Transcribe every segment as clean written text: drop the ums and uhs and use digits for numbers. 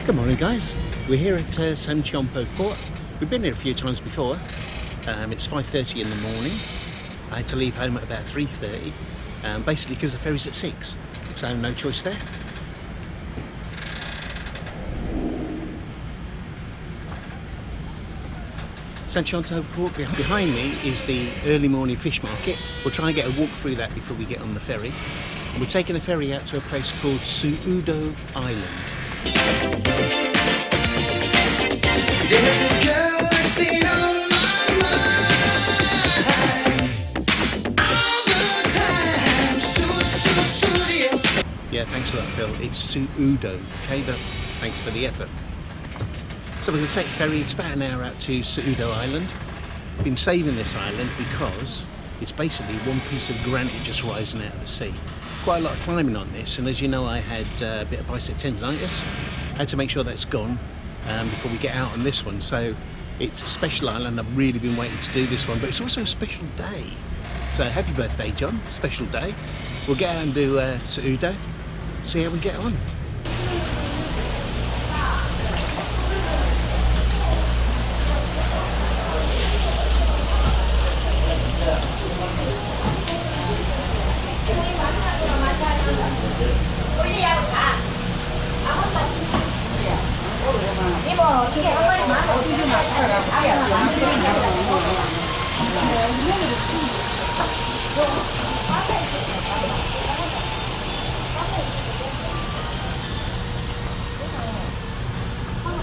Good morning guys, we're here at San Port. We've been here a few times before. It's 5:30 in the morning. I had to leave home at about 3:30, basically because the ferry's at 6, so no choice there. San Port, behind me is the early morning fish market. We'll try and get a walk through that before we get on the ferry. And we're taking a ferry out to a place called Suudo Island. There's a girl that's been on my mind all the time. Suudo. Yeah, thanks for that, Phil. It's Suudo. Okay, but thanks for the effort. So we're going to take the ferry. It's about an hour out to Suudo Island. Been saving this island because it's basically one piece of granite just rising out of the sea. Quite a lot of climbing on this, and as you know, I had a bit of bicep tendonitis. I had to make sure that's gone before we get out on this one. So it's a special island. I've really been waiting to do this one, but it's also a special day. So happy birthday, John. Special day. We'll get out and do Suudo, see how we get on.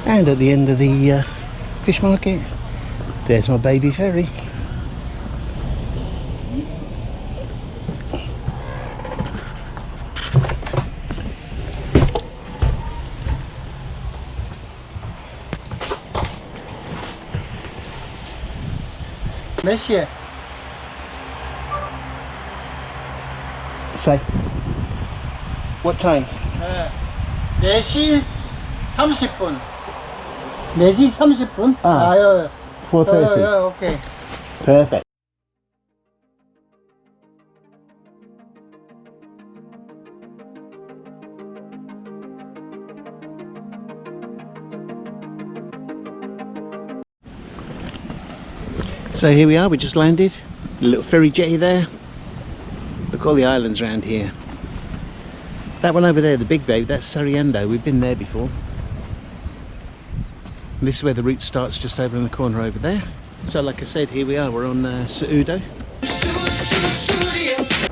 And at the end of the fish market, there's my baby ferry. Monsieur. Say, what time? 4시 30분. 4시 30분? Ah. 4:30. 오케이. Perfect. So here we are, we just landed. A little ferry jetty there. Look at all the islands around here. That one over there, the big babe, that's Suudo. We've been there before. And this is where the route starts, just over in the corner over there. So like I said, here we are, we're on Suudo.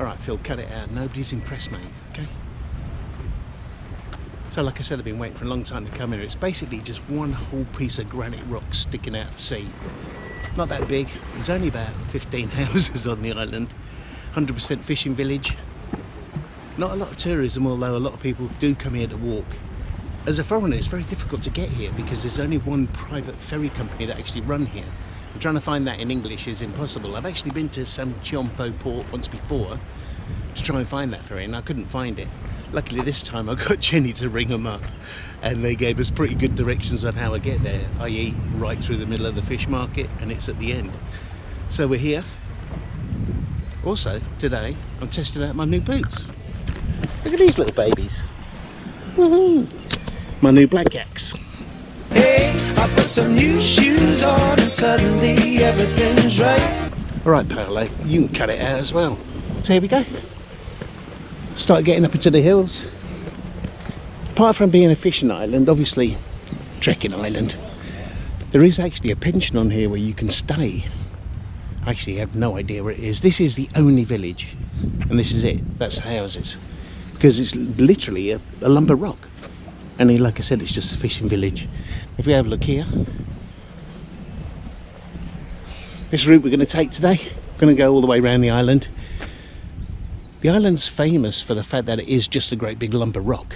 Alright Phil, cut it out. Nobody's impressed, mate, okay? So like I said, I've been waiting for a long time to come here. It's basically just one whole piece of granite rock sticking out of the sea. Not that big. There's only about 15 houses on the island. 100% fishing village. Not a lot of tourism, although a lot of people do come here to walk. As a foreigner, it's very difficult to get here because there's only one private ferry company that actually run here. And trying to find that in English is impossible. I've actually been to San Port once before to try and find that ferry, and I couldn't find it. Luckily this time I got Jenny to ring them up, and they gave us pretty good directions on how to get there, i.e. right through the middle of the fish market, and it's at the end. So we're here. Also today I'm testing out my new boots. Look at these little babies. Woohoo! My new black Axe. Hey, I put some new shoes on and suddenly everything's right. Alright Paolo, you can cut it out as well. So here we go. Start getting up into the hills. Apart from being a fishing island, obviously trekking island, there is actually a pension on here where you can stay. I actually have no idea where it is. This is the only village, and this is it. That's the houses, because it's literally a lump of rock. And like I said, it's just a fishing village. If we have a look here, this route we're going to take today, we're going to go all the way around the island. The island's famous for the fact that it is just a great big lump of rock,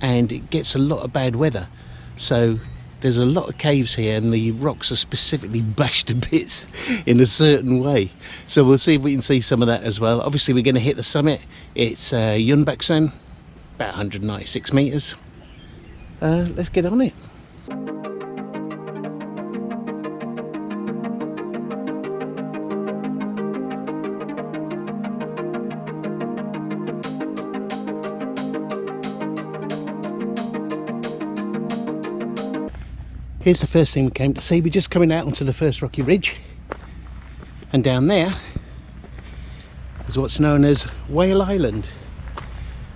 and it gets a lot of bad weather. So there's a lot of caves here, and the rocks are specifically bashed to bits in a certain way. So we'll see if we can see some of that as well. Obviously we're going to hit the summit. It's Yunbaksan, about 196 meters. Let's get on it. Here's the first thing we came to see. We're just coming out onto the first rocky ridge, and down there is what's known as Whale Island,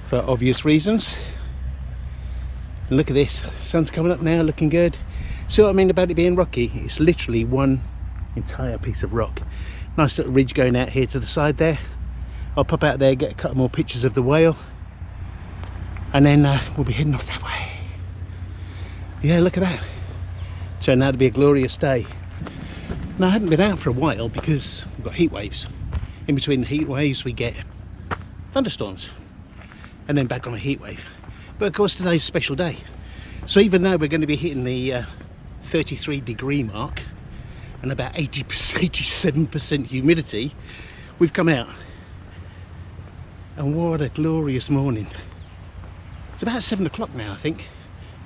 for obvious reasons. And look at this, sun's coming up now, looking good. See what I mean about it being rocky? It's literally one entire piece of rock. Nice little ridge going out here to the side there. I'll pop out there, get a couple more pictures of the whale, and then we'll be heading off that way. Yeah, look at that. Turned out to be a glorious day. Now, I hadn't been out for a while because we've got heat waves. In between the heat waves we get thunderstorms, and then back on a heat wave. But of course today's a special day. So even though we're going to be hitting the 33-degree mark and about 87% humidity, we've come out. And what a glorious morning. It's about 7 o'clock now, I think.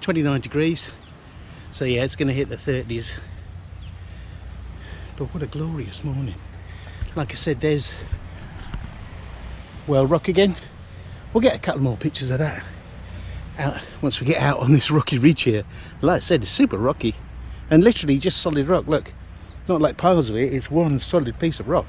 29 degrees. So yeah, it's going to hit the 30s. But what a glorious morning. Like I said, there's Whale Rock again. We'll get a couple more pictures of that out once we get out on this rocky ridge here. Like I said, it's super rocky and literally just solid rock. Look, not like piles of it, it's one solid piece of rock.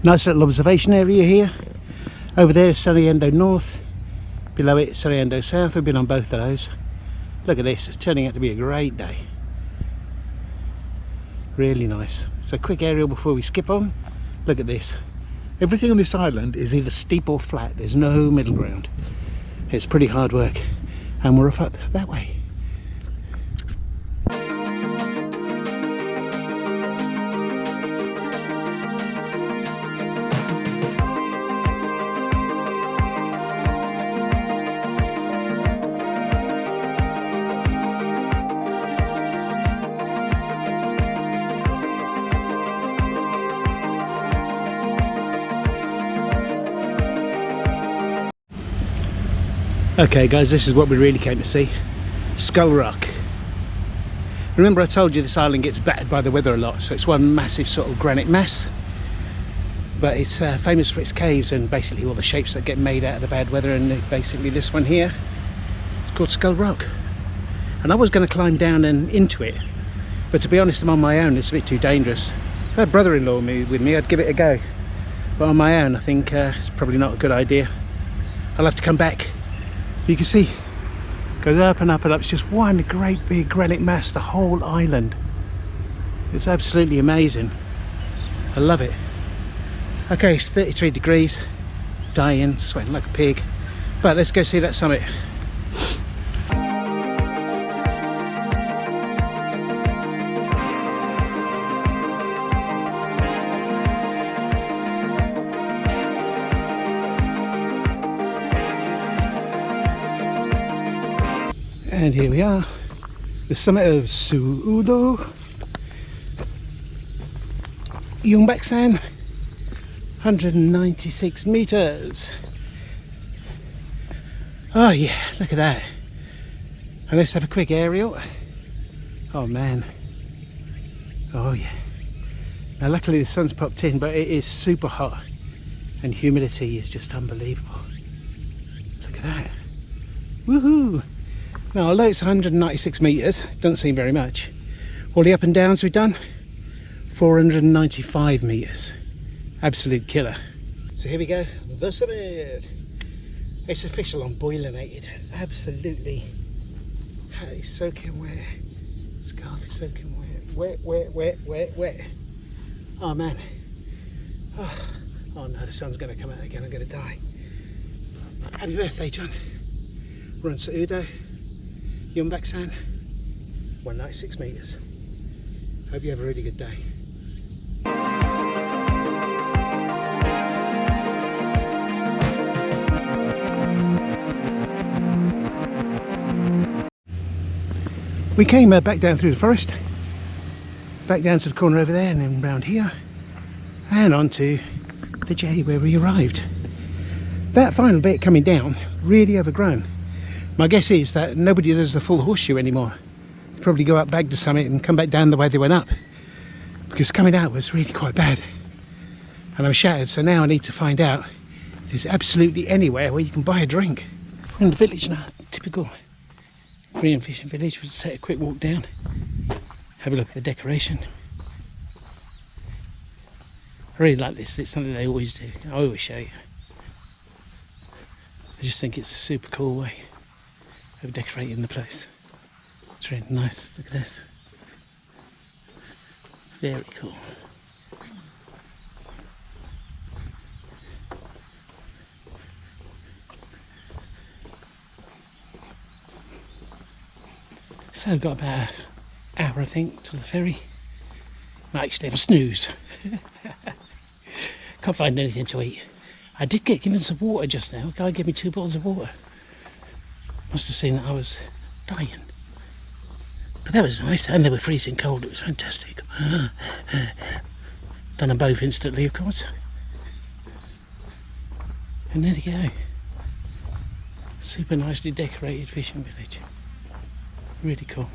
Nice little observation area here. Over there is Sarriendo North, below it Sarriendo South. We've been on both of those. Look at this, it's turning out to be a great day. Really nice. So quick aerial before we skip on. Look at this. Everything on this island is either steep or flat. There's no middle ground. It's pretty hard work. And we're off up that way. Okay guys, this is what we really came to see. Skull Rock. Remember I told you this island gets battered by the weather a lot, so it's one massive sort of granite mass. But it's famous for its caves and basically all the shapes that get made out of the bad weather, and basically this one here, it's called Skull Rock. And I was going to climb down and into it, but to be honest, I'm on my own, it's a bit too dangerous. If I had brother-in-law with me, I'd give it a go. But on my own, I think it's probably not a good idea. I'll have to come back. You can see, it goes up and up and up. It's just one great big granite mass, the whole island. It's absolutely amazing. I love it. Okay, it's 33 degrees, dying, sweating like a pig. But let's go see that summit. And here we are, the summit of Suudo, BAC 196 meters. Oh yeah, look at that. And let's have a quick aerial. Oh man. Oh yeah. Now luckily the sun's popped in, but it is super hot and humidity is just unbelievable. Look at that. Woohoo! Now, although it's 196 metres, doesn't seem very much. All the up and downs we've done, 495 metres. Absolute killer. So here we go, the summit. It's official, I'm boilinated. Absolutely. Hat is soaking wet. Scarf is soaking wet. Wet, wet, wet, wet, wet. Oh man. Oh no, the sun's going to come out again, I'm going to die. Happy birthday, John. We're on Suudo. BAC 196 metres. Hope you have a really good day. We came back down through the forest, back down to the corner over there and then round here and onto the jetty where we arrived. That final bit coming down, really overgrown. My guess is that nobody does the full horseshoe anymore. They probably go up back to summit and come back down the way they went up, because coming out was really quite bad. And I'm shattered, so now I need to find out if there's absolutely anywhere where you can buy a drink. We're in the village now, typical Korean fishing village. We'll take a quick walk down, have a look at the decoration. I really like this, it's something they always do, I always show you. I just think it's a super cool way of decorating the place. It's really nice, look at this. Very cool. So I've got about an hour I think till the ferry. Might actually have a snooze. Can't find anything to eat. I did get given some water just now. A guy gave me 2 bottles of water. Must have seen that I was dying. But that was nice, and they were freezing cold. It was fantastic. Done them both instantly, of course. And there you go. Super nicely decorated fishing village. Really cool.